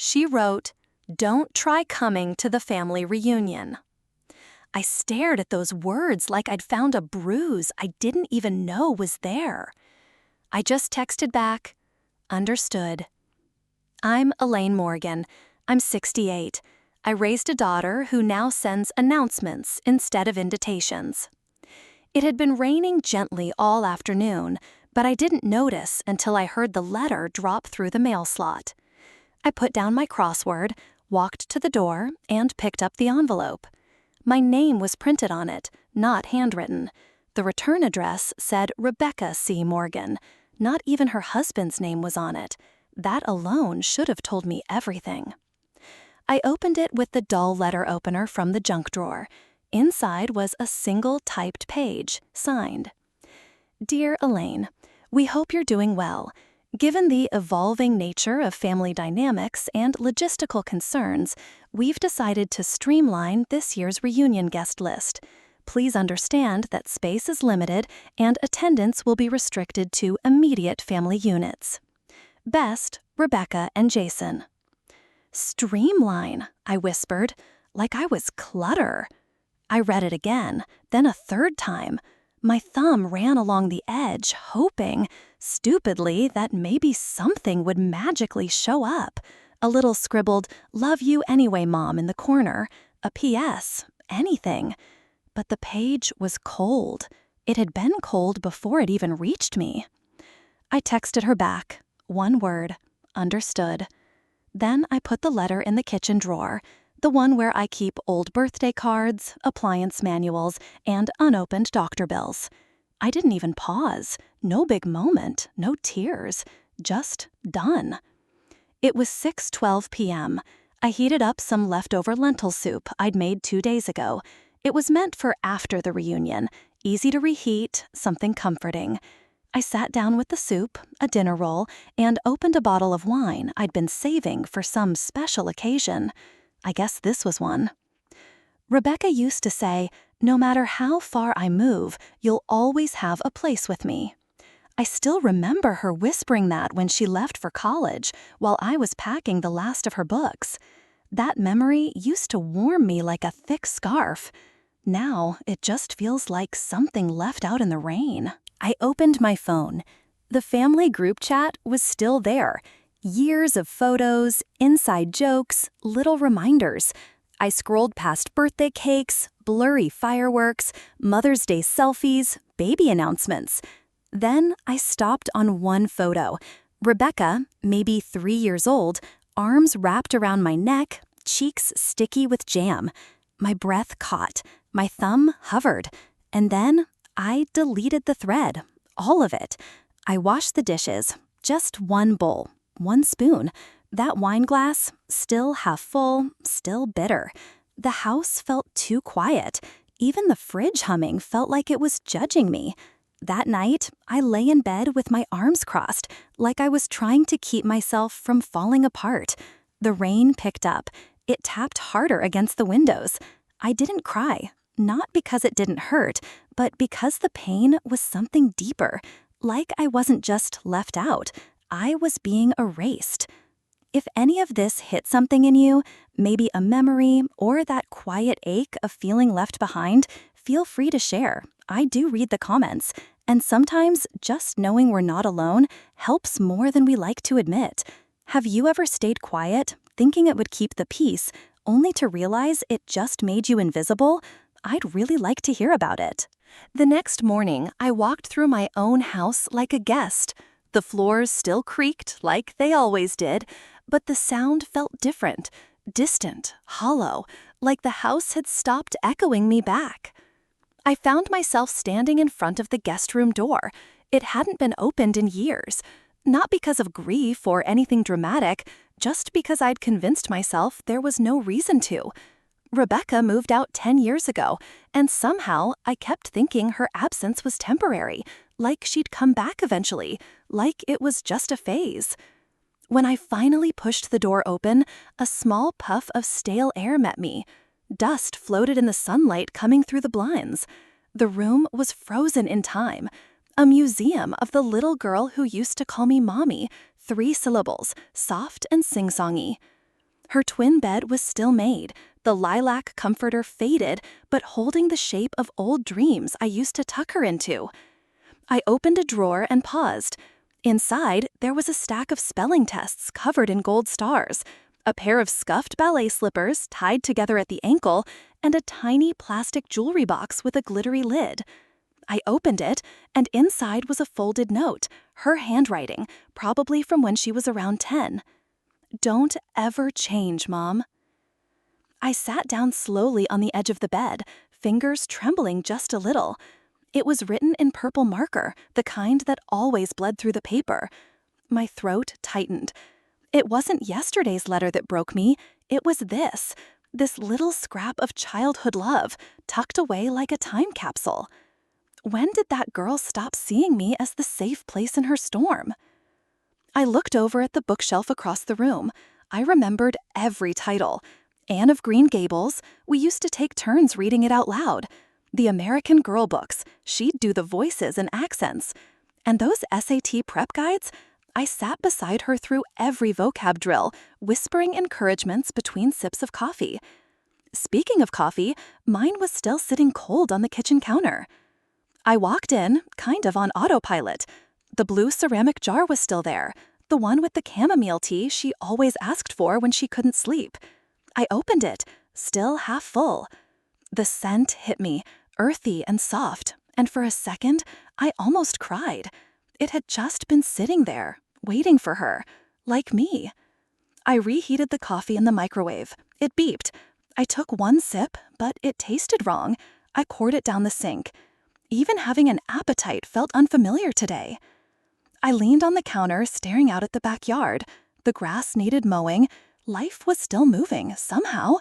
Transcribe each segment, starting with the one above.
She wrote, "Don't try coming to the family reunion." I stared at those words like I'd found a bruise I didn't even know was there. I just texted back, "Understood." I'm Elaine Morgan. I'm 68. I raised a daughter who now sends announcements instead of invitations. It had been raining gently all afternoon, but I didn't notice until I heard the letter drop through the mail slot. I put down my crossword, walked to the door, and picked up the envelope. My name was printed on it, not handwritten. The return address said Rebecca C. Morgan. Not even her husband's name was on it. That alone should have told me everything. I opened it with the dull letter opener from the junk drawer. Inside was a single typed page, signed. Dear Elaine, we hope you're doing well. Given the evolving nature of family dynamics and logistical concerns, we've decided to streamline this year's reunion guest list. Please understand that space is limited and attendance will be restricted to immediate family units. Best, Rebecca and Jason. Streamline, I whispered, like I was clutter. I read it again, then a third time. My thumb ran along the edge, hoping, stupidly, that maybe something would magically show up. A little scribbled, "Love you anyway, Mom," in the corner. A P.S. Anything. But the page was cold. It had been cold before it even reached me. I texted her back. One word. Understood. Then I put the letter in the kitchen drawer, the one where I keep old birthday cards, appliance manuals, and unopened doctor bills. I didn't even pause. No big moment, no tears. Just done. It was 6:12 p.m. I heated up some leftover lentil soup I'd made 2 days ago. It was meant for after the reunion, easy to reheat, something comforting. I sat down with the soup, a dinner roll, and opened a bottle of wine I'd been saving for some special occasion. I guess this was one. Rebecca used to say, "No matter how far I move, you'll always have a place with me." I still remember her whispering that when she left for college, while I was packing the last of her books. That memory used to warm me like a thick scarf. Now, it just feels like something left out in the rain. I opened my phone. The family group chat was still there. Years of photos, inside jokes, little reminders. I scrolled past birthday cakes, blurry fireworks, Mother's Day selfies, baby announcements. Then I stopped on one photo. Rebecca, maybe 3 years old, arms wrapped around my neck, cheeks sticky with jam. My breath caught, my thumb hovered, and then I deleted the thread, all of it. I washed the dishes, just one bowl, one spoon. That wine glass, still half full, still bitter. The house felt too quiet. Even the fridge humming felt like it was judging me. That night, I lay in bed with my arms crossed, like I was trying to keep myself from falling apart. The rain picked up. It tapped harder against the windows. I didn't cry, not because it didn't hurt, but because the pain was something deeper, like I wasn't just left out. I was being erased. If any of this hit something in you, maybe a memory or that quiet ache of feeling left behind, feel free to share. I do read the comments. And sometimes just knowing we're not alone helps more than we like to admit. Have you ever stayed quiet, thinking it would keep the peace, only to realize it just made you invisible? I'd really like to hear about it. The next morning, I walked through my own house like a guest. The floors still creaked like they always did, but the sound felt different, distant, hollow, like the house had stopped echoing me back. I found myself standing in front of the guest room door. It hadn't been opened in years. Not because of grief or anything dramatic, just because I'd convinced myself there was no reason to. Rebecca moved out 10 years ago, and somehow I kept thinking her absence was temporary, like she'd come back eventually, like it was just a phase. When I finally pushed the door open, a small puff of stale air met me. Dust floated in the sunlight coming through the blinds. The room was frozen in time. A museum of the little girl who used to call me Mommy, 3 syllables, soft and sing-songy. Her twin bed was still made, the lilac comforter faded, but holding the shape of old dreams I used to tuck her into. I opened a drawer and paused. Inside, there was a stack of spelling tests covered in gold stars, a pair of scuffed ballet slippers tied together at the ankle, and a tiny plastic jewelry box with a glittery lid. I opened it, and inside was a folded note, her handwriting, probably from when she was around 10. "Don't ever change, Mom." I sat down slowly on the edge of the bed, fingers trembling just a little. It was written in purple marker, the kind that always bled through the paper. My throat tightened. It wasn't yesterday's letter that broke me. It was this little scrap of childhood love, tucked away like a time capsule. When did that girl stop seeing me as the safe place in her storm? I looked over at the bookshelf across the room. I remembered every title. Anne of Green Gables, we used to take turns reading it out loud. The American Girl books, she'd do the voices and accents. And those SAT prep guides, I sat beside her through every vocab drill, whispering encouragements between sips of coffee. Speaking of coffee, mine was still sitting cold on the kitchen counter. I walked in, kind of on autopilot. The blue ceramic jar was still there, the one with the chamomile tea she always asked for when she couldn't sleep. I opened it, still half full. The scent hit me, earthy and soft, and for a second, I almost cried. It had just been sitting there, waiting for her, like me. I reheated the coffee in the microwave. It beeped. I took one sip, but it tasted wrong. I poured it down the sink. Even having an appetite felt unfamiliar today. I leaned on the counter, staring out at the backyard. The grass needed mowing. Life was still moving, somehow.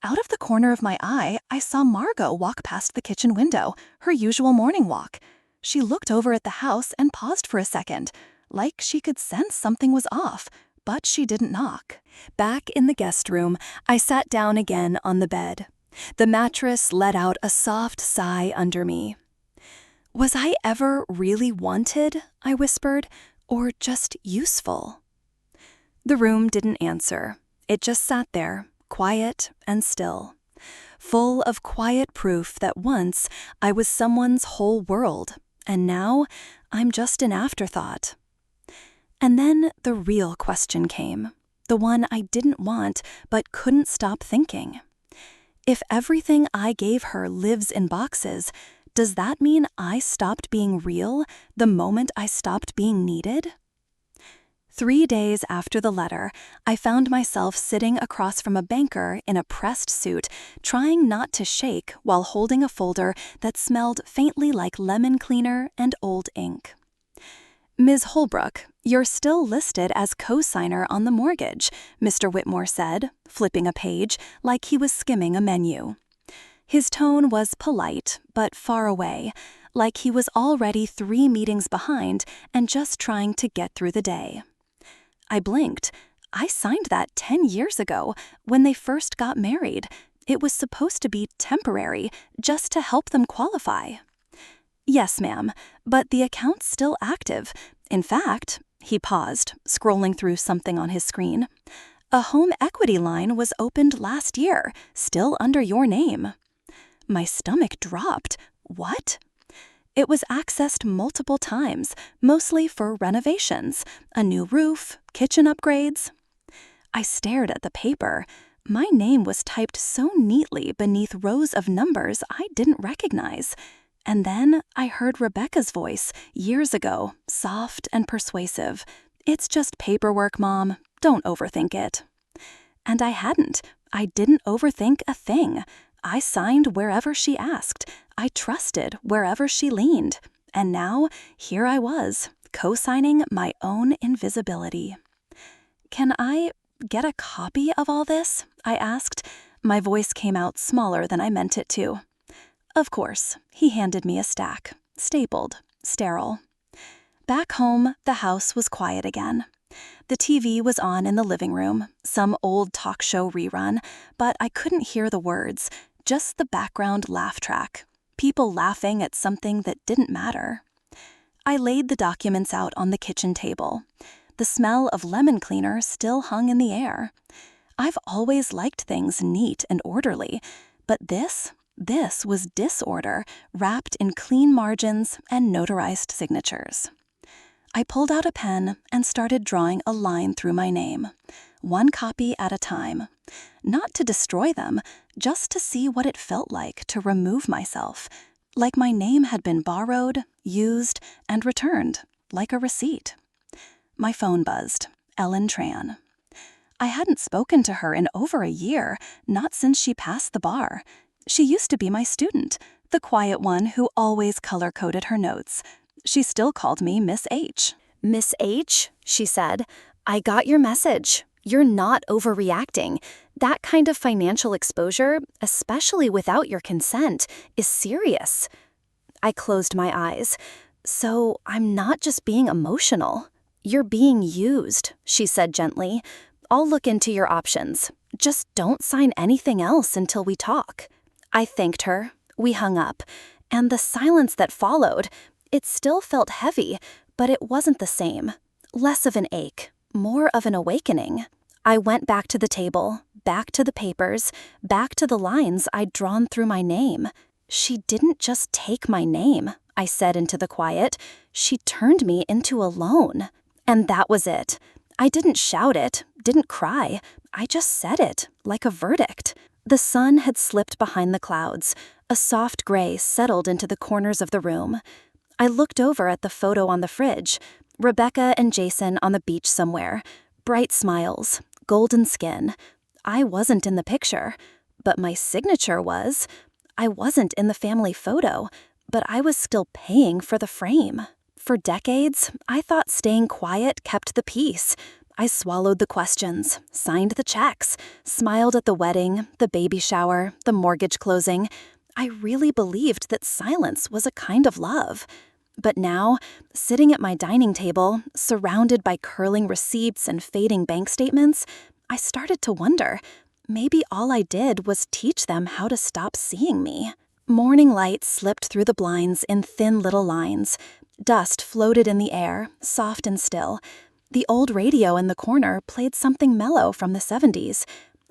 Out of the corner of my eye, I saw Margot walk past the kitchen window, her usual morning walk. She looked over at the house and paused for a second, like she could sense something was off, but she didn't knock. Back in the guest room, I sat down again on the bed. The mattress let out a soft sigh under me. "Was I ever really wanted?" I whispered, "or just useful?" The room didn't answer. It just sat there, quiet and still, full of quiet proof that once I was someone's whole world, and now I'm just an afterthought. And then the real question came, the one I didn't want but couldn't stop thinking. If everything I gave her lives in boxes, does that mean I stopped being real the moment I stopped being needed? 3 days after the letter, I found myself sitting across from a banker in a pressed suit, trying not to shake while holding a folder that smelled faintly like lemon cleaner and old ink. "Ms. Holbrook, you're still listed as co-signer on the mortgage," Mr. Whitmore said, flipping a page like he was skimming a menu. His tone was polite, but far away, like he was already 3 meetings behind and just trying to get through the day. I blinked. I signed that 10 years ago, when they first got married. It was supposed to be temporary, just to help them qualify. "Yes, ma'am, but the account's still active. In fact," he paused, scrolling through something on his screen, "a home equity line was opened last year, still under your name." My stomach dropped. What? It was accessed multiple times, mostly for renovations, a new roof, kitchen upgrades. I stared at the paper. My name was typed so neatly beneath rows of numbers I didn't recognize. And then I heard Rebecca's voice, years ago, soft and persuasive. "It's just paperwork, Mom. Don't overthink it." And I hadn't. I didn't overthink a thing. I signed wherever she asked. I trusted wherever she leaned. And now, here I was, co-signing my own invisibility. "Can I get a copy of all this?" I asked. My voice came out smaller than I meant it to. Of course, he handed me a stack, stapled, sterile. Back home, the house was quiet again. The TV was on in the living room, some old talk show rerun, but I couldn't hear the words, just the background laugh track, people laughing at something that didn't matter. I laid the documents out on the kitchen table. The smell of lemon cleaner still hung in the air. I've always liked things neat and orderly, but this was disorder wrapped in clean margins and notarized signatures. I pulled out a pen and started drawing a line through my name, one copy at a time. Not to destroy them, just to see what it felt like to remove myself, like my name had been borrowed, used, and returned, like a receipt. My phone buzzed. Ellen Tran. I hadn't spoken to her in over a year, not since she passed the bar. She used to be my student, the quiet one who always color-coded her notes. She still called me Miss H. "Miss H," she said, "I got your message. You're not overreacting. That kind of financial exposure, especially without your consent, is serious." I closed my eyes. "So I'm not just being emotional. You're being used," she said gently. "I'll look into your options. Just don't sign anything else until we talk." I thanked her. We hung up. And the silence that followed, it still felt heavy, but it wasn't the same. Less of an ache, more of an awakening. I went back to the table, back to the papers, back to the lines I'd drawn through my name. "She didn't just take my name," I said into the quiet. "She turned me into a loan." And that was it. I didn't shout it, didn't cry. I just said it, like a verdict. The sun had slipped behind the clouds. A soft gray settled into the corners of the room. I looked over at the photo on the fridge. Rebecca and Jason on the beach somewhere. Bright smiles, golden skin. I wasn't in the picture, but my signature was. I wasn't in the family photo, but I was still paying for the frame. For decades, I thought staying quiet kept the peace. I swallowed the questions, signed the checks, smiled at the wedding, the baby shower, the mortgage closing. I really believed that silence was a kind of love. But now, sitting at my dining table, surrounded by curling receipts and fading bank statements, I started to wonder, maybe all I did was teach them how to stop seeing me. Morning light slipped through the blinds in thin little lines. Dust floated in the air, soft and still. The old radio in the corner played something mellow from the 70s.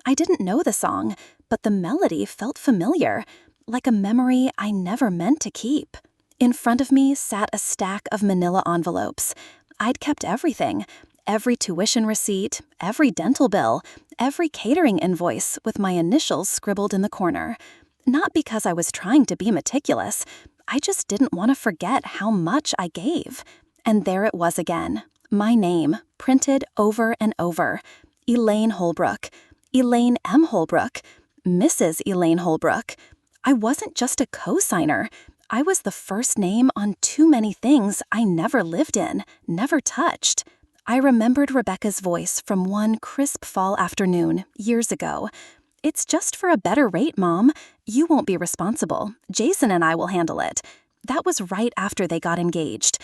I didn't know the song, but the melody felt familiar, like a memory I never meant to keep. In front of me sat a stack of manila envelopes. I'd kept everything, every tuition receipt, every dental bill, every catering invoice with my initials scribbled in the corner. Not because I was trying to be meticulous. I just didn't want to forget how much I gave. And there it was again. My name, printed over and over. Elaine Holbrook. Elaine M. Holbrook. Mrs. Elaine Holbrook. I wasn't just a co-signer. I was the first name on too many things I never lived in, never touched. I remembered Rebecca's voice from one crisp fall afternoon, years ago. "It's just for a better rate, Mom. You won't be responsible. Jason and I will handle it." That was right after they got engaged.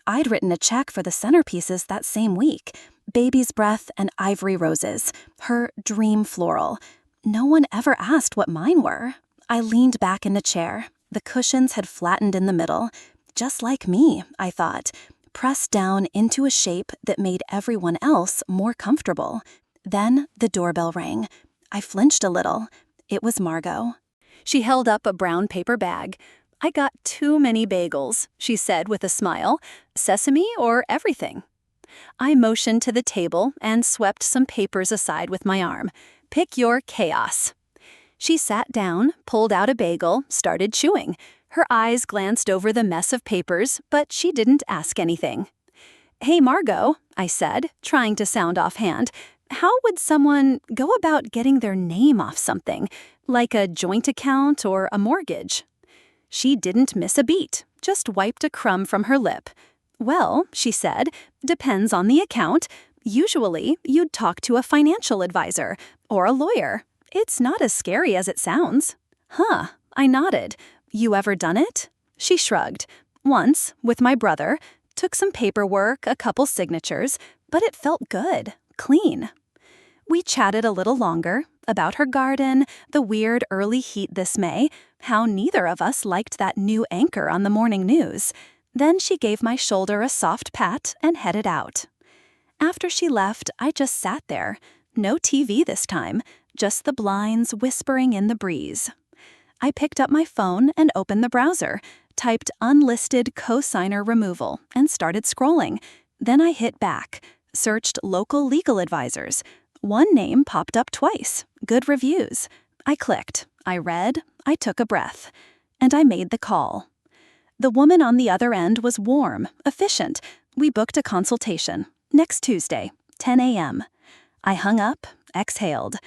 I'd written a check for the centerpieces that same week. Baby's breath and ivory roses. Her dream floral. No one ever asked what mine were. I leaned back in the chair. The cushions had flattened in the middle. Just like me, I thought. Pressed down into a shape that made everyone else more comfortable. Then the doorbell rang. I flinched a little. It was Margot. She held up a brown paper bag. "I got too many bagels," she said with a smile. "Sesame or everything?" I motioned to the table and swept some papers aside with my arm. "Pick your chaos." She sat down, pulled out a bagel, started chewing. Her eyes glanced over the mess of papers, but she didn't ask anything. "Hey, Margot," I said, trying to sound offhand, "how would someone go about getting their name off something, like a joint account or a mortgage?" She didn't miss a beat, just wiped a crumb from her lip. "Well," she said, "depends on the account. Usually, you'd talk to a financial advisor or a lawyer. It's not as scary as it sounds." "Huh," I nodded. "You ever done it?" She shrugged. "Once, with my brother. Took some paperwork, a couple signatures, but it felt good, clean." We chatted a little longer, about her garden, the weird early heat this May, how neither of us liked that new anchor on the morning news. Then she gave my shoulder a soft pat and headed out. After she left, I just sat there. No TV this time, just the blinds whispering in the breeze. I picked up my phone and opened the browser, typed unlisted cosigner removal, and started scrolling. Then I hit back, searched local legal advisors. One name popped up twice, good reviews. I clicked, I read, I took a breath, and I made the call. The woman on the other end was warm, efficient. We booked a consultation, next Tuesday, 10 a.m. I hung up, exhaled.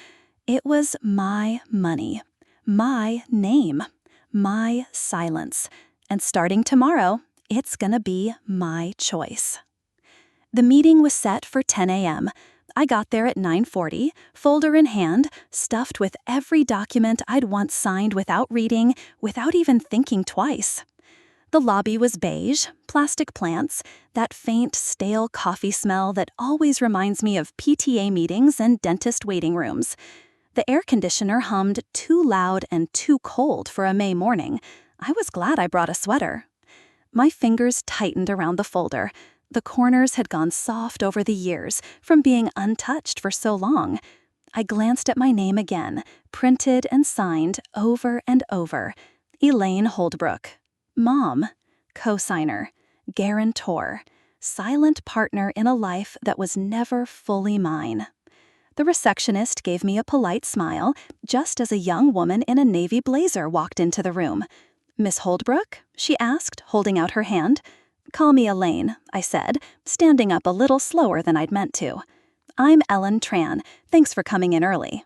It was my money, my name, my silence. And starting tomorrow, it's gonna be my choice. The meeting was set for 10 a.m. I got there at 9:40, folder in hand, stuffed with every document I'd once signed without reading, without even thinking twice. The lobby was beige, plastic plants, that faint, stale coffee smell that always reminds me of PTA meetings and dentist waiting rooms. The air conditioner hummed too loud and too cold for a May morning. I was glad I brought a sweater. My fingers tightened around the folder. The corners had gone soft over the years from being untouched for so long. I glanced at my name again, printed and signed over and over. Elaine Holdbrook. Mom, cosigner, guarantor, silent partner in a life that was never fully mine. The receptionist gave me a polite smile just as a young woman in a navy blazer walked into the room. "Miss Holdbrook?" she asked, holding out her hand. "Call me Elaine," I said, standing up a little slower than I'd meant to. "I'm Ellen Tran. Thanks for coming in early."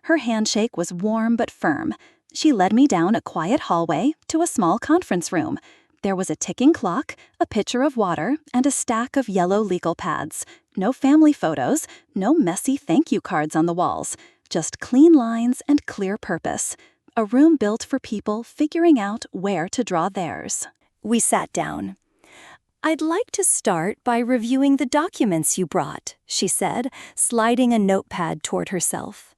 Her handshake was warm but firm. She led me down a quiet hallway to a small conference room. There was a ticking clock, a pitcher of water, and a stack of yellow legal pads. No family photos, no messy thank you cards on the walls. Just clean lines and clear purpose. A room built for people figuring out where to draw theirs. We sat down. "I'd like to start by reviewing the documents you brought," she said, sliding a notepad toward herself.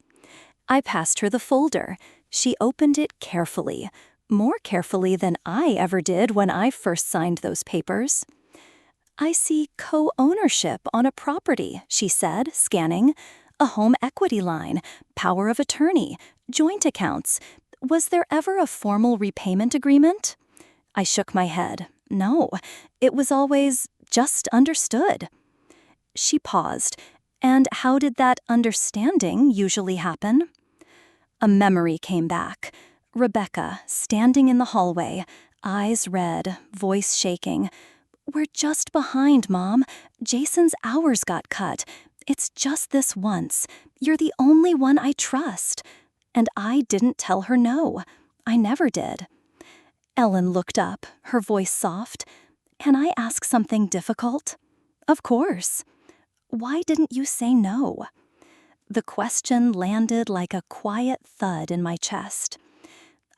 I passed her the folder. She opened it carefully, more carefully than I ever did when I first signed those papers. "I see co-ownership on a property," she said, scanning. "A home equity line, power of attorney, joint accounts. Was there ever a formal repayment agreement?" I shook my head. No, it was always just understood. She paused. "And how did that understanding usually happen?" A memory came back. Rebecca, standing in the hallway, eyes red, voice shaking. "We're just behind, Mom. Jason's hours got cut. It's just this once. You're the only one I trust." And I didn't tell her no. I never did. Ellen looked up, her voice soft. "Can I ask something difficult?" "Of course." "Why didn't you say no?" The question landed like a quiet thud in my chest.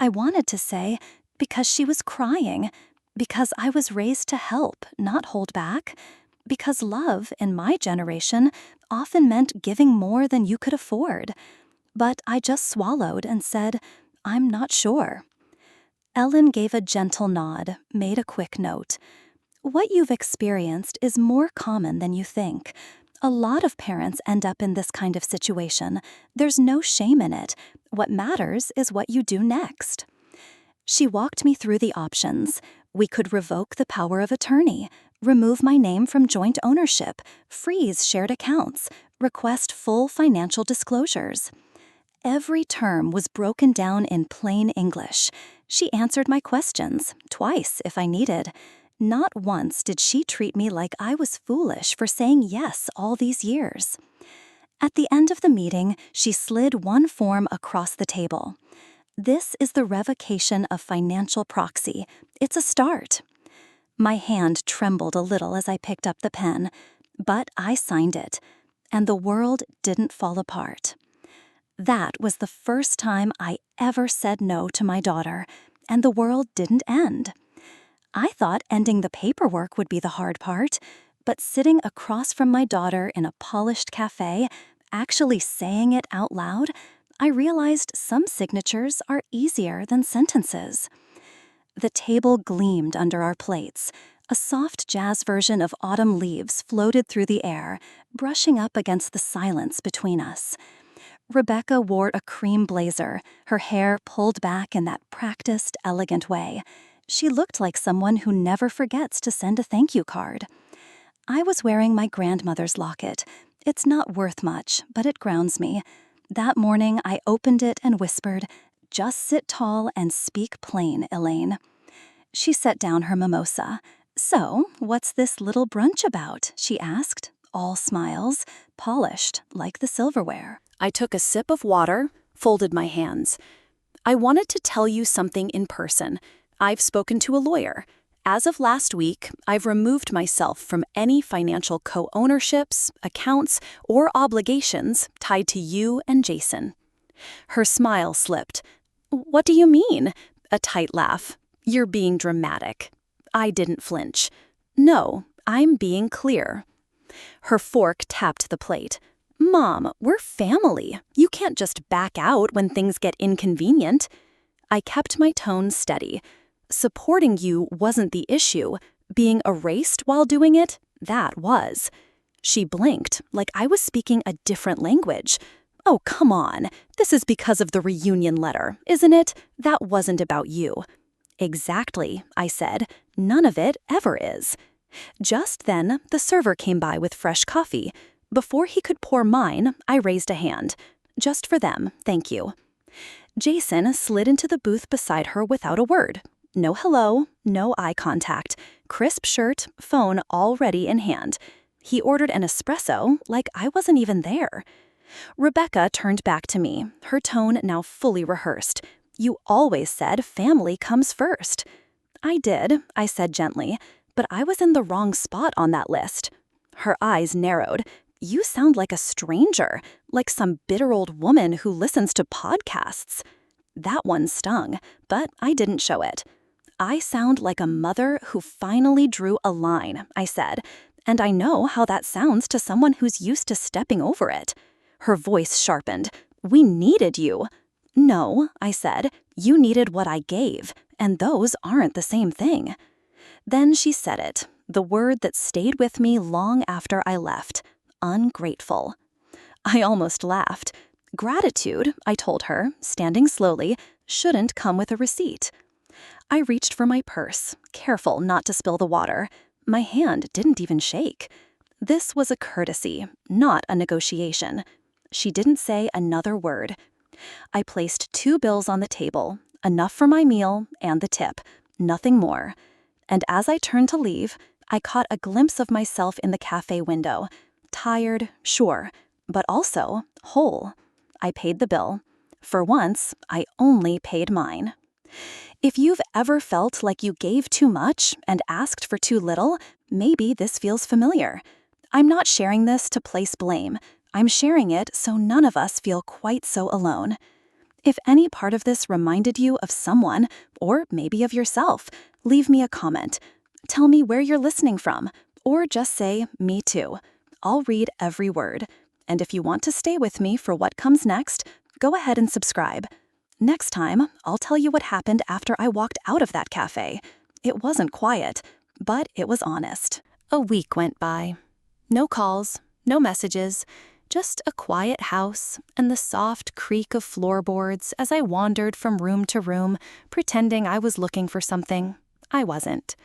I wanted to say, because she was crying, because I was raised to help, not hold back, because love, in my generation, often meant giving more than you could afford. But I just swallowed and said, "I'm not sure." Ellen gave a gentle nod, made a quick note. "What you've experienced is more common than you think. A lot of parents end up in this kind of situation. There's no shame in it. What matters is what you do next." She walked me through the options. We could revoke the power of attorney, remove my name from joint ownership, freeze shared accounts, request full financial disclosures. Every term was broken down in plain English. She answered my questions, twice if I needed. Not once did she treat me like I was foolish for saying yes all these years. At the end of the meeting, she slid one form across the table. "This is the revocation of financial proxy. It's a start." My hand trembled a little as I picked up the pen, but I signed it, and the world didn't fall apart. That was the first time I ever said no to my daughter, and the world didn't end. I thought ending the paperwork would be the hard part, but sitting across from my daughter in a polished café, actually saying it out loud, I realized some signatures are easier than sentences. The table gleamed under our plates. A soft jazz version of autumn leaves floated through the air, brushing up against the silence between us. Rebecca wore a cream blazer, her hair pulled back in that practiced, elegant way. She looked like someone who never forgets to send a thank you card. I was wearing my grandmother's locket. It's not worth much, but it grounds me. That morning, I opened it and whispered, "Just sit tall and speak plain, Elaine." She set down her mimosa. "So, what's this little brunch about?" she asked, all smiles, polished like the silverware. I took a sip of water, folded my hands. "I wanted to tell you something in person. I've spoken to a lawyer. As of last week, I've removed myself from any financial co-ownerships, accounts, or obligations tied to you and Jason." Her smile slipped. "What do you mean?" A tight laugh. "You're being dramatic." I didn't flinch. "No, I'm being clear." Her fork tapped the plate. "Mom, we're family. You can't just back out when things get inconvenient." I kept my tone steady. Supporting you wasn't the issue. Being erased while doing it, that was. She blinked, like I was speaking a different language. "Oh, come on. This is because of the reunion letter, isn't it? That wasn't about you." "Exactly," I said. "None of it ever is." Just then, the server came by with fresh coffee. Before he could pour mine, I raised a hand. "Just for them, thank you." Jason slid into the booth beside her without a word. No hello, no eye contact. Crisp shirt, phone already in hand. He ordered an espresso like I wasn't even there. Rebecca turned back to me, her tone now fully rehearsed. "You always said family comes first." "I did," I said gently, "but I was in the wrong spot on that list." Her eyes narrowed. "You sound like a stranger, like some bitter old woman who listens to podcasts." That one stung, but I didn't show it. "I sound like a mother who finally drew a line," I said, "and I know how that sounds to someone who's used to stepping over it." Her voice sharpened. "We needed you." "No," I said, "you needed what I gave, and those aren't the same thing." Then she said it, the word that stayed with me long after I left. Ungrateful. I almost laughed. Gratitude, I told her, standing slowly, shouldn't come with a receipt. I reached for my purse, careful not to spill the water. My hand didn't even shake. This was a courtesy, not a negotiation. She didn't say another word. I placed 2 bills on the table, enough for my meal and the tip, nothing more. And as I turned to leave, I caught a glimpse of myself in the cafe window. Tired, sure, but also whole. I paid the bill. For once, I only paid mine. If you've ever felt like you gave too much and asked for too little, maybe this feels familiar. I'm not sharing this to place blame. I'm sharing it so none of us feel quite so alone. If any part of this reminded you of someone, or maybe of yourself, leave me a comment. Tell me where you're listening from, or just say, "Me too." I'll read every word. And if you want to stay with me for what comes next, go ahead and subscribe. Next time, I'll tell you what happened after I walked out of that cafe. It wasn't quiet, but it was honest. A week went by. No calls, no messages, just a quiet house and the soft creak of floorboards as I wandered from room to room, pretending I was looking for something. I wasn't.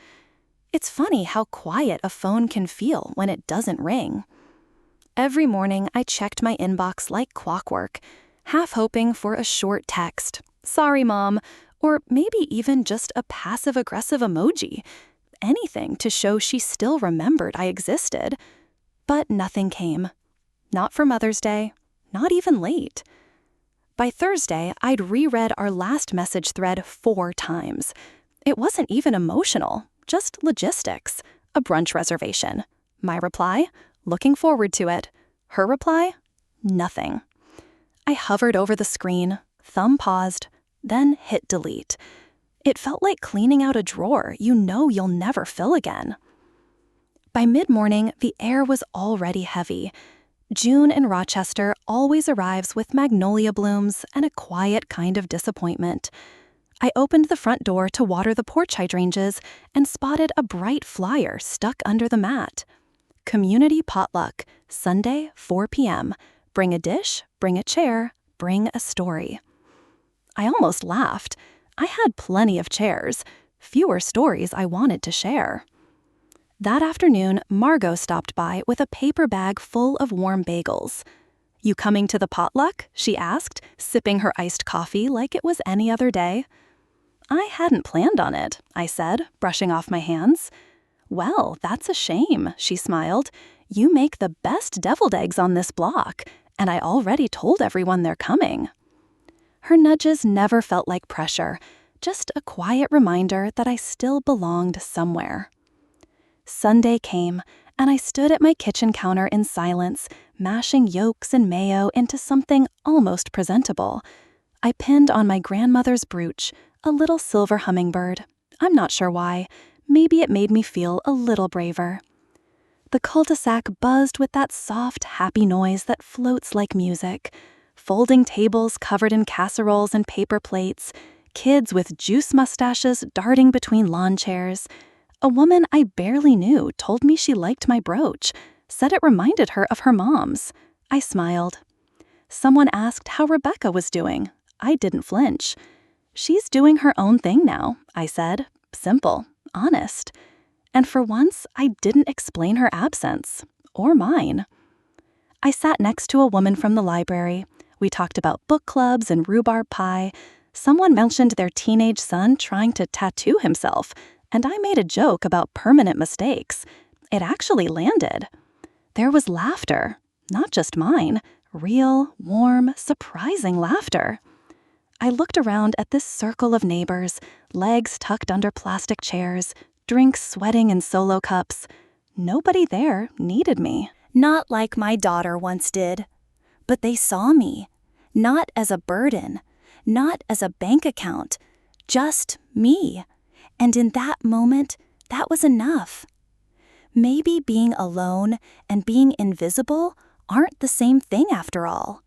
It's funny how quiet a phone can feel when it doesn't ring. Every morning, I checked my inbox like clockwork, half hoping for a short text, "Sorry, Mom," or maybe even just a passive-aggressive emoji. Anything to show she still remembered I existed. But nothing came. Not for Mother's Day, not even late. By Thursday, I'd reread our last message thread 4 times. It wasn't even emotional, just logistics. A brunch reservation. My reply? Looking forward to it. Her reply? Nothing. I hovered over the screen, thumb paused, then hit delete. It felt like cleaning out a drawer you know you'll never fill again. By mid-morning, the air was already heavy. June in Rochester always arrives with magnolia blooms and a quiet kind of disappointment. I opened the front door to water the porch hydrangeas and spotted a bright flyer stuck under the mat. Community potluck, Sunday, 4 p.m. Bring a dish, bring a chair, bring a story. I almost laughed. I had plenty of chairs, fewer stories I wanted to share. That afternoon, Margot stopped by with a paper bag full of warm bagels. "You coming to the potluck?" she asked, sipping her iced coffee like it was any other day. "I hadn't planned on it," I said, brushing off my hands. "Well, that's a shame," she smiled. "You make the best deviled eggs on this block, and I already told everyone they're coming." Her nudges never felt like pressure, just a quiet reminder that I still belonged somewhere. Sunday came, and I stood at my kitchen counter in silence, mashing yolks and mayo into something almost presentable. I pinned on my grandmother's brooch, a little silver hummingbird. I'm not sure why. Maybe it made me feel a little braver. The cul-de-sac buzzed with that soft, happy noise that floats like music. Folding tables covered in casseroles and paper plates, kids with juice mustaches darting between lawn chairs. A woman I barely knew told me she liked my brooch, said it reminded her of her mom's. I smiled. Someone asked how Rebecca was doing. I didn't flinch. "She's doing her own thing now," I said. Simple, honest. And for once, I didn't explain her absence, or mine. I sat next to a woman from the library. We talked about book clubs and rhubarb pie. Someone mentioned their teenage son trying to tattoo himself, and I made a joke about permanent mistakes. It actually landed. There was laughter, not just mine, real, warm, surprising laughter. I looked around at this circle of neighbors, legs tucked under plastic chairs, drinks sweating in solo cups. Nobody there needed me. Not like my daughter once did. But they saw me, not as a burden, not as a bank account, just me. And in that moment, that was enough. Maybe being alone and being invisible aren't the same thing after all.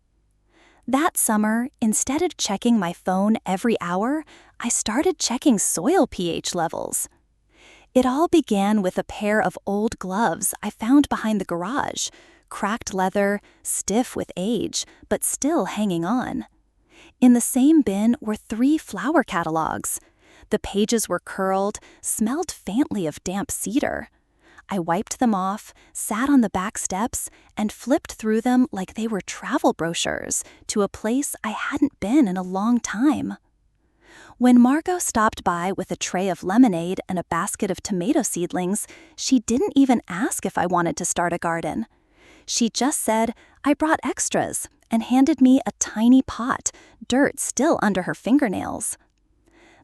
That summer, instead of checking my phone every hour, I started checking soil pH levels. It all began with a pair of old gloves I found behind the garage, cracked leather, stiff with age, but still hanging on. In the same bin were 3 flower catalogs. The pages were curled, smelled faintly of damp cedar. I wiped them off, sat on the back steps, and flipped through them like they were travel brochures to a place I hadn't been in a long time. When Margot stopped by with a tray of lemonade and a basket of tomato seedlings, she didn't even ask if I wanted to start a garden. She just said, "I brought extras," and handed me a tiny pot, dirt still under her fingernails.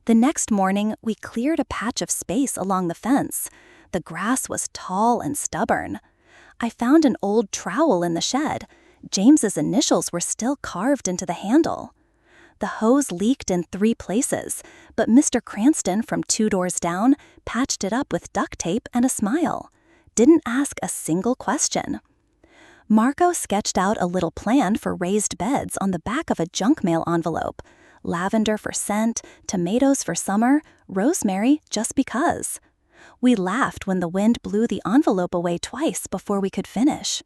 The next morning, we cleared a patch of space along the fence. The grass was tall and stubborn. I found an old trowel in the shed. James's initials were still carved into the handle. The hose leaked in 3 places, but Mr. Cranston from 2 doors down patched it up with duct tape and a smile. Didn't ask a single question. Margot sketched out a little plan for raised beds on the back of a junk mail envelope. Lavender for scent, tomatoes for summer, rosemary just because. We laughed when the wind blew the envelope away twice before we could finish.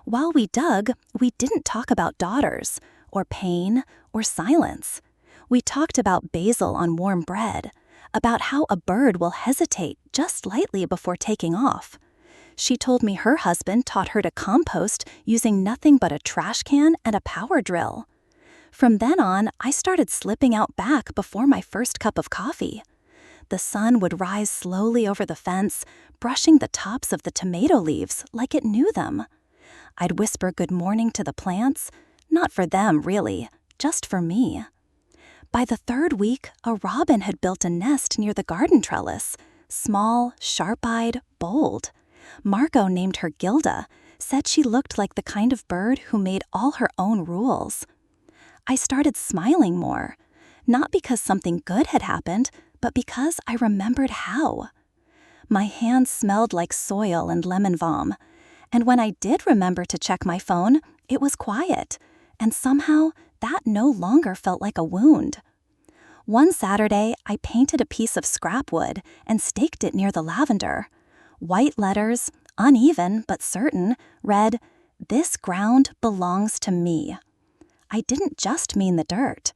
While we dug, we didn't talk about daughters, or pain, or silence. We talked about basil on warm bread, about how a bird will hesitate just lightly before taking off. She told me her husband taught her to compost using nothing but a trash can and a power drill. From then on, I started slipping out back before my first cup of coffee. The sun would rise slowly over the fence, brushing the tops of the tomato leaves like it knew them. I'd whisper good morning to the plants, not for them really, just for me. By the 3rd week, a robin had built a nest near the garden trellis, small, sharp-eyed, bold. Margot named her Gilda, said she looked like the kind of bird who made all her own rules. I started smiling more, not because something good had happened, but because I remembered how. My hands smelled like soil and lemon balm, and when I did remember to check my phone, it was quiet, and somehow that no longer felt like a wound. One Saturday, I painted a piece of scrap wood and staked it near the lavender. White letters, uneven but certain, read, "This ground belongs to me." I didn't just mean the dirt.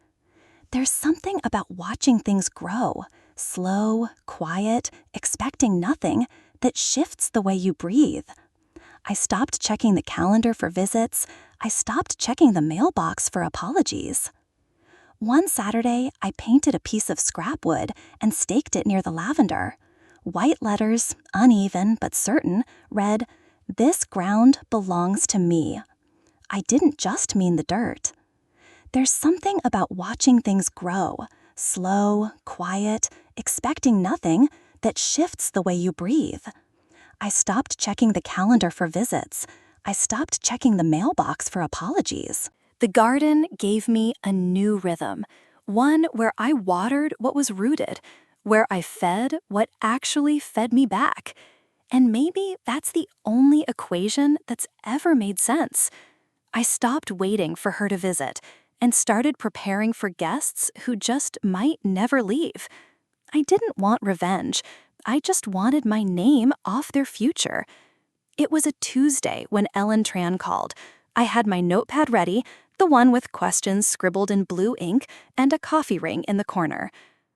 There's something about watching things grow, slow, quiet, expecting nothing, that shifts the way you breathe. I stopped checking the calendar for visits. I stopped checking the mailbox for apologies. One Saturday, I painted a piece of scrap wood and staked it near the lavender. White letters, uneven but certain, read, "This ground belongs to me." I didn't just mean the dirt. There's something about watching things grow, slow, quiet, expecting nothing, that shifts the way you breathe. I stopped checking the calendar for visits. I stopped checking the mailbox for apologies. The garden gave me a new rhythm, one where I watered what was rooted, where I fed what actually fed me back. And maybe that's the only equation that's ever made sense. I stopped waiting for her to visit and started preparing for guests who just might never leave. I didn't want revenge. I just wanted my name off their future. It was a Tuesday when Ellen Tran called. I had my notepad ready, the one with questions scribbled in blue ink, and a coffee ring in the corner.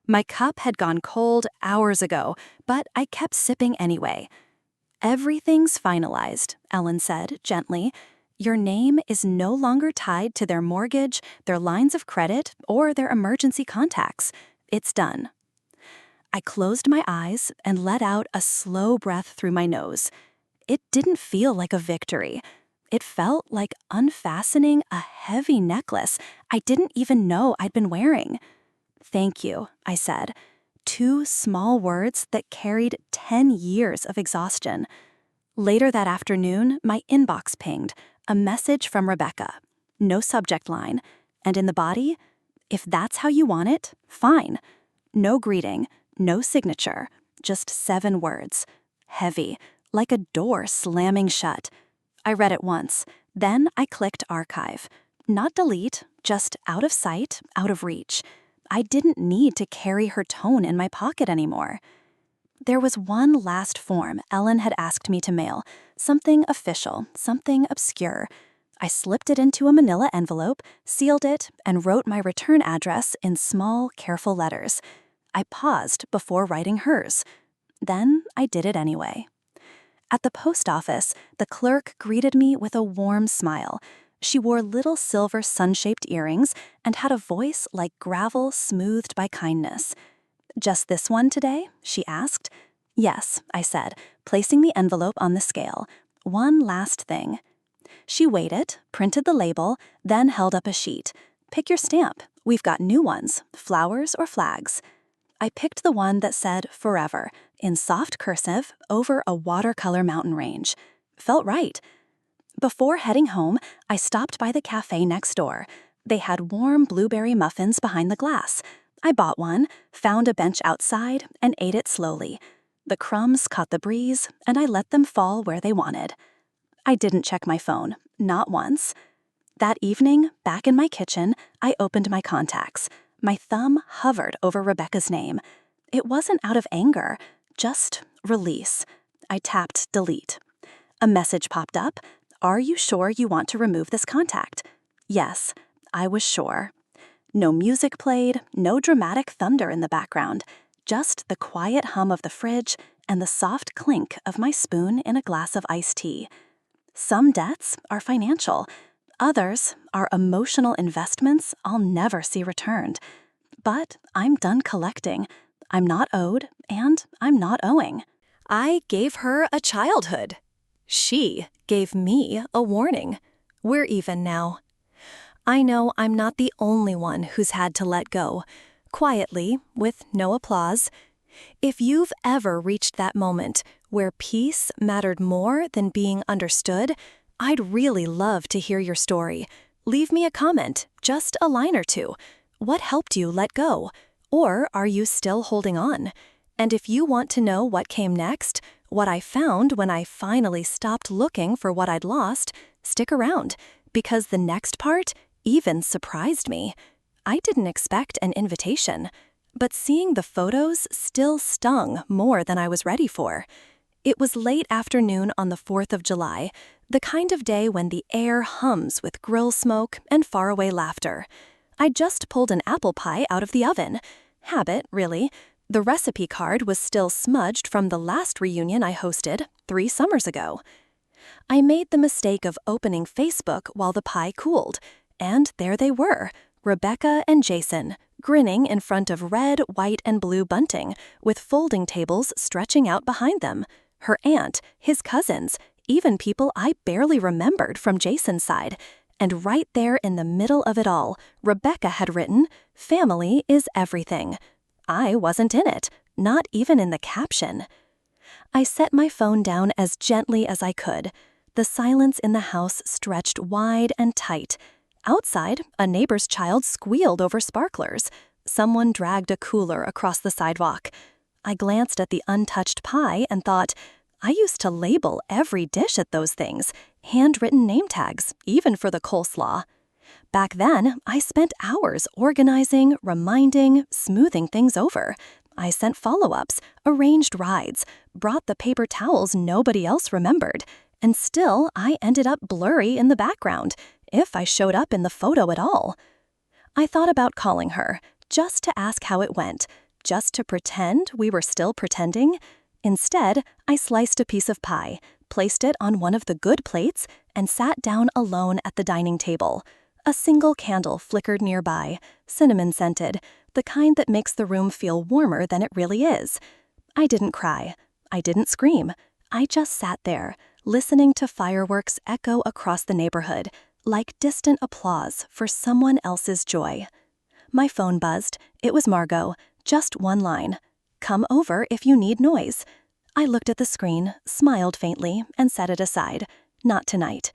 My cup had gone cold hours ago, but I kept sipping anyway. "Everything's finalized," Ellen said gently. "Your name is no longer tied to their mortgage, their lines of credit, or their emergency contacts. It's done." I closed my eyes and let out a slow breath through my nose. It didn't feel like a victory. It felt like unfastening a heavy necklace I didn't even know I'd been wearing. "Thank you," I said. 2 small words that carried 10 years of exhaustion. Later that afternoon, my inbox pinged, a message from Rebecca. No subject line. And in the body, "If that's how you want it, fine." No greeting, no signature, just 7 words. Heavy, like a door slamming shut. I read it once, then I clicked archive. Not delete, just out of sight, out of reach. I didn't need to carry her tone in my pocket anymore. There was one last form Ellen had asked me to mail, something official, something obscure. I slipped it into a manila envelope, sealed it, and wrote my return address in small, careful letters. I paused before writing hers. Then I did it anyway. At the post office, the clerk greeted me with a warm smile. She wore little silver sun-shaped earrings and had a voice like gravel smoothed by kindness. "Just this one today?" she asked. "Yes," I said, placing the envelope on the scale. "One last thing." She waited, printed the label, then held up a sheet. "Pick your stamp. We've got new ones, flowers or flags." I picked the one that said "Forever" in soft cursive over a watercolor mountain range. Felt right. Before heading home, I stopped by the café next door. They had warm blueberry muffins behind the glass. I bought one, found a bench outside, and ate it slowly. The crumbs caught the breeze, and I let them fall where they wanted. I didn't check my phone, not once. That evening, back in my kitchen, I opened my contacts. My thumb hovered over Rebecca's name. It wasn't out of anger, just release. I tapped delete. A message popped up. "Are you sure you want to remove this contact?" Yes, I was sure. No music played, no dramatic thunder in the background, just the quiet hum of the fridge and the soft clink of my spoon in a glass of iced tea. Some debts are financial. Others are emotional investments I'll never see returned. But I'm done collecting. I'm not owed, and I'm not owing. I gave her a childhood. She gave me a warning. We're even now. I know I'm not the only one who's had to let go, quietly, with no applause. If you've ever reached that moment where peace mattered more than being understood, I'd really love to hear your story. Leave me a comment, just a line or two. What helped you let go? Or are you still holding on? And if you want to know what came next, what I found when I finally stopped looking for what I'd lost, stick around, because the next part even surprised me. I didn't expect an invitation. But seeing the photos still stung more than I was ready for. It was late afternoon on the 4th of July, the kind of day when the air hums with grill smoke and faraway laughter. I'd just pulled an apple pie out of the oven. Habit, really. The recipe card was still smudged from the last reunion I hosted 3 summers ago. I made the mistake of opening Facebook while the pie cooled, and there they were, Rebecca and Jason, grinning in front of red, white, and blue bunting, with folding tables stretching out behind them. Her aunt, his cousins, even people I barely remembered from Jason's side. And right there in the middle of it all, Rebecca had written, "Family is everything." I wasn't in it, not even in the caption. I set my phone down as gently as I could. The silence in the house stretched wide and tight. Outside, a neighbor's child squealed over sparklers. Someone dragged a cooler across the sidewalk. I glanced at the untouched pie and thought, I used to label every dish at those things, handwritten name tags, even for the coleslaw. Back then, I spent hours organizing, reminding, smoothing things over. I sent follow-ups, arranged rides, brought the paper towels nobody else remembered, and still I ended up blurry in the background, if I showed up in the photo at all. I thought about calling her, just to ask how it went, just to pretend we were still pretending. Instead, I sliced a piece of pie, placed it on one of the good plates, and sat down alone at the dining table. A single candle flickered nearby, cinnamon-scented, the kind that makes the room feel warmer than it really is. I didn't cry. I didn't scream. I just sat there, listening to fireworks echo across the neighborhood, like distant applause for someone else's joy. My phone buzzed. It was Margot. Just one line. "Come over if you need noise." I looked at the screen, smiled faintly, and set it aside. Not tonight.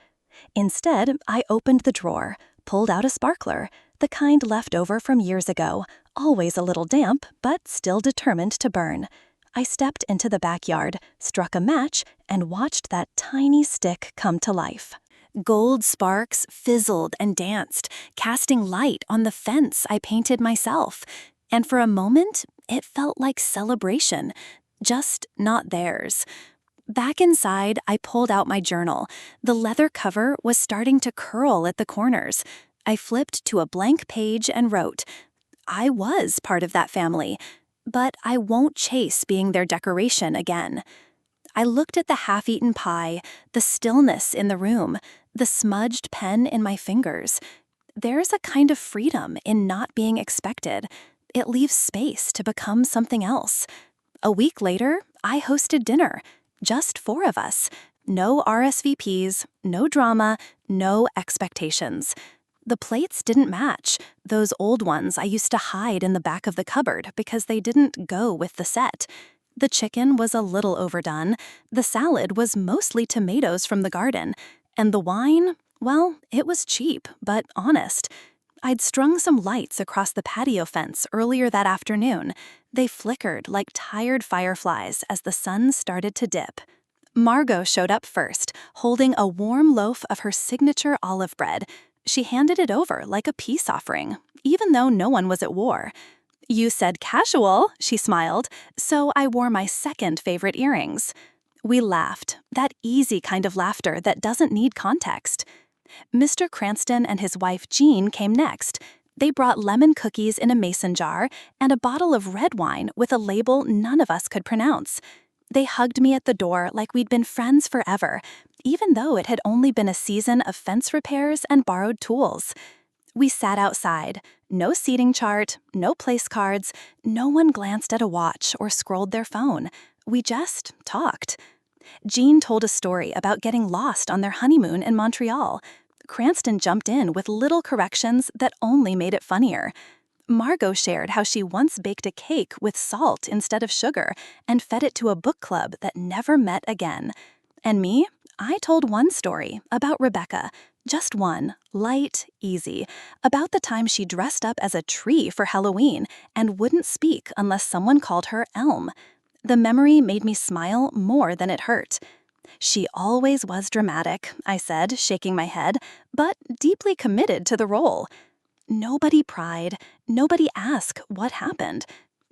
Instead, I opened the drawer, pulled out a sparkler, the kind left over from years ago, always a little damp, but still determined to burn. I stepped into the backyard, struck a match, and watched that tiny stick come to life. Gold sparks fizzled and danced, casting light on the fence I painted myself. And for a moment, it felt like celebration, just not theirs. Back inside, I pulled out my journal. The leather cover was starting to curl at the corners. I flipped to a blank page and wrote, I was part of that family, but I won't chase being their decoration again. I looked at the half-eaten pie, the stillness in the room, the smudged pen in my fingers. There's a kind of freedom in not being expected. It leaves space to become something else. A week later, I hosted dinner. Just 4 of us. No RSVPs, no drama, no expectations. The plates didn't match, those old ones I used to hide in the back of the cupboard because they didn't go with the set. The chicken was a little overdone, the salad was mostly tomatoes from the garden, and the wine, well, it was cheap, but honest. I'd strung some lights across the patio fence earlier that afternoon. They flickered like tired fireflies as the sun started to dip. Margot showed up first, holding a warm loaf of her signature olive bread. She handed it over like a peace offering, even though no one was at war. You said casual, she smiled, so I wore my second favorite earrings. We laughed, that easy kind of laughter that doesn't need context. Mr. Cranston and his wife Jean came next. They brought lemon cookies in a mason jar and a bottle of red wine with a label none of us could pronounce. They hugged me at the door like we'd been friends forever, even though it had only been a season of fence repairs and borrowed tools. We sat outside. No seating chart, no place cards, no one glanced at a watch or scrolled their phone. We just talked. Jean told a story about getting lost on their honeymoon in Montreal. Cranston jumped in with little corrections that only made it funnier. Margot shared how she once baked a cake with salt instead of sugar and fed it to a book club that never met again. And me, I told one story about Rebecca, just one, light, easy, about the time she dressed up as a tree for Halloween and wouldn't speak unless someone called her Elm. The memory made me smile more than it hurt. She always was dramatic, I said, shaking my head, but deeply committed to the role. Nobody pried, nobody asked what happened.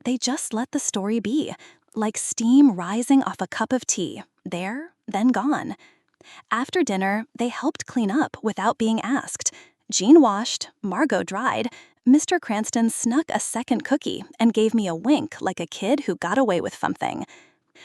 They just let the story be, like steam rising off a cup of tea, there, then gone. After dinner, they helped clean up without being asked. Jean washed, Margot dried. Mr. Cranston snuck a second cookie and gave me a wink like a kid who got away with something.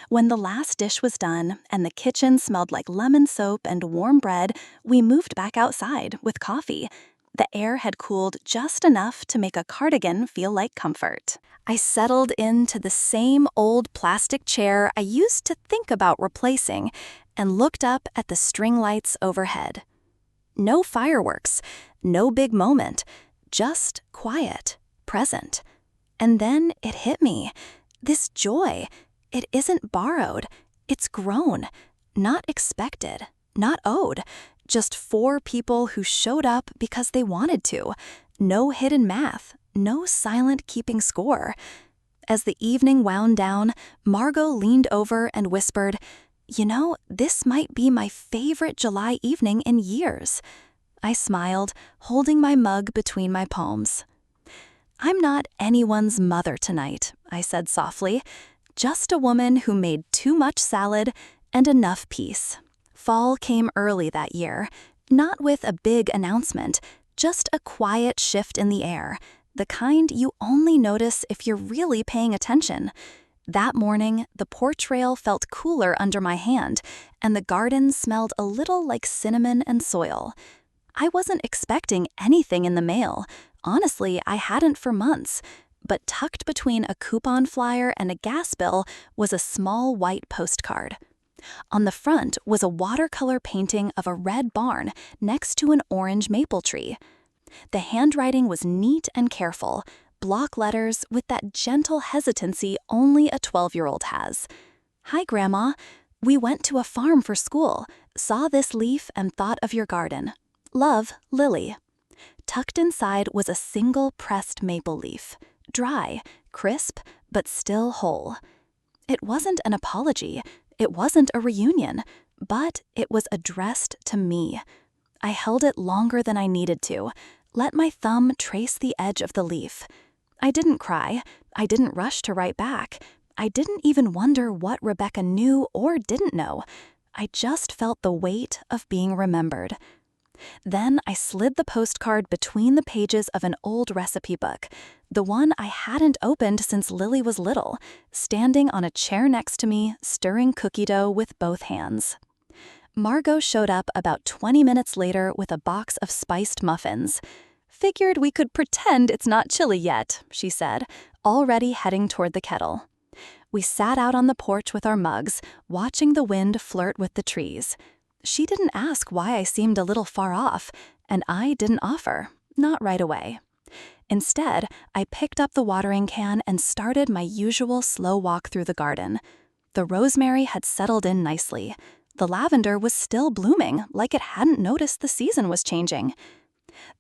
When the last dish was done and the kitchen smelled like lemon soap and warm bread, we moved back outside with coffee. The air had cooled just enough to make a cardigan feel like comfort. I settled into the same old plastic chair I used to think about replacing and looked up at the string lights overhead. No fireworks, no big moment, just quiet, present. And then it hit me. This joy, it isn't borrowed, it's grown, not expected, not owed. Just 4 people who showed up because they wanted to. No hidden math, no silent keeping score. As the evening wound down, Margot leaned over and whispered, "You know, this might be my favorite July evening in years." I smiled, holding my mug between my palms. "I'm not anyone's mother tonight," I said softly. "Just a woman who made too much salad and enough peace." Fall came early that year, not with a big announcement, just a quiet shift in the air, the kind you only notice if you're really paying attention. That morning, the porch rail felt cooler under my hand, and the garden smelled a little like cinnamon and soil. I wasn't expecting anything in the mail. Honestly, I hadn't for months. But tucked between a coupon flyer and a gas bill was a small white postcard. On the front was a watercolor painting of a red barn next to an orange maple tree. The handwriting was neat and careful, block letters with that gentle hesitancy only a 12-year-old has. "Hi, Grandma. We went to a farm for school, saw this leaf and thought of your garden. Love, Lily." Tucked inside was a single pressed maple leaf, dry, crisp, but still whole. It wasn't an apology. It wasn't a reunion, but it was addressed to me. I held it longer than I needed to, let my thumb trace the edge of the leaf. I didn't cry. I didn't rush to write back. I didn't even wonder what Rebecca knew or didn't know. I just felt the weight of being remembered. Then I slid the postcard between the pages of an old recipe book, the one I hadn't opened since Lily was little, standing on a chair next to me, stirring cookie dough with both hands. Margot showed up about 20 minutes later with a box of spiced muffins. "Figured we could pretend it's not chilly yet," she said, already heading toward the kettle. We sat out on the porch with our mugs, watching the wind flirt with the trees. She didn't ask why I seemed a little far off, and I didn't offer, not right away. Instead, I picked up the watering can and started my usual slow walk through the garden. The rosemary had settled in nicely. The lavender was still blooming, like it hadn't noticed the season was changing.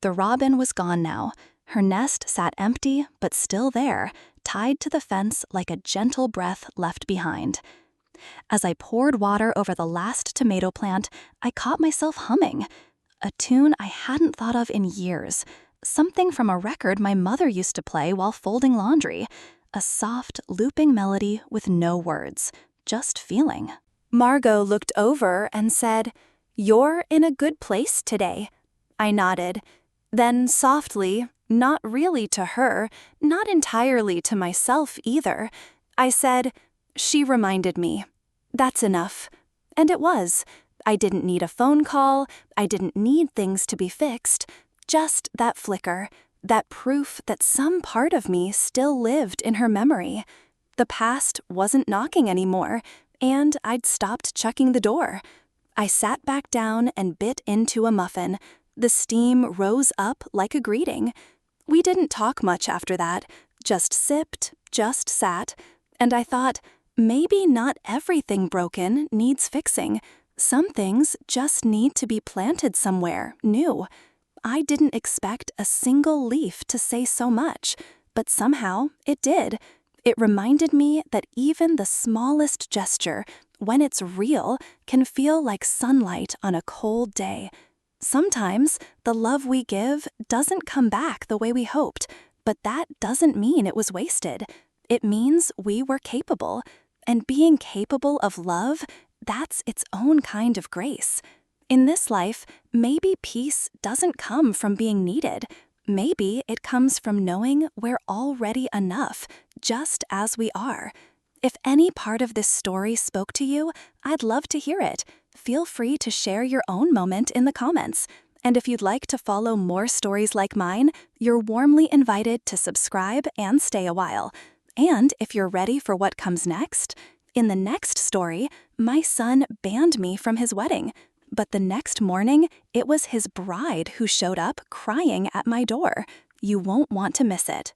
The robin was gone now. Her nest sat empty, but still there, tied to the fence like a gentle breath left behind. As I poured water over the last tomato plant, I caught myself humming. A tune I hadn't thought of in years. Something from a record my mother used to play while folding laundry. A soft, looping melody with no words, just feeling. Margot looked over and said, "You're in a good place today." I nodded. Then softly, not really to her, not entirely to myself either, I said, "She reminded me. That's enough." And it was. I didn't need a phone call. I didn't need things to be fixed. Just that flicker, that proof that some part of me still lived in her memory. The past wasn't knocking anymore, and I'd stopped checking the door. I sat back down and bit into a muffin. The steam rose up like a greeting. We didn't talk much after that, just sipped, just sat, and I thought, maybe not everything broken needs fixing. Some things just need to be planted somewhere new. I didn't expect a single leaf to say so much, but somehow it did. It reminded me that even the smallest gesture, when it's real, can feel like sunlight on a cold day. Sometimes the love we give doesn't come back the way we hoped, but that doesn't mean it was wasted. It means we were capable. And being capable of love, that's its own kind of grace. In this life, maybe peace doesn't come from being needed. Maybe it comes from knowing we're already enough, just as we are. If any part of this story spoke to you, I'd love to hear it. Feel free to share your own moment in the comments. And if you'd like to follow more stories like mine, you're warmly invited to subscribe and stay a while. And if you're ready for what comes next, in the next story, my son banned me from his wedding. But the next morning, it was his bride who showed up crying at my door. You won't want to miss it.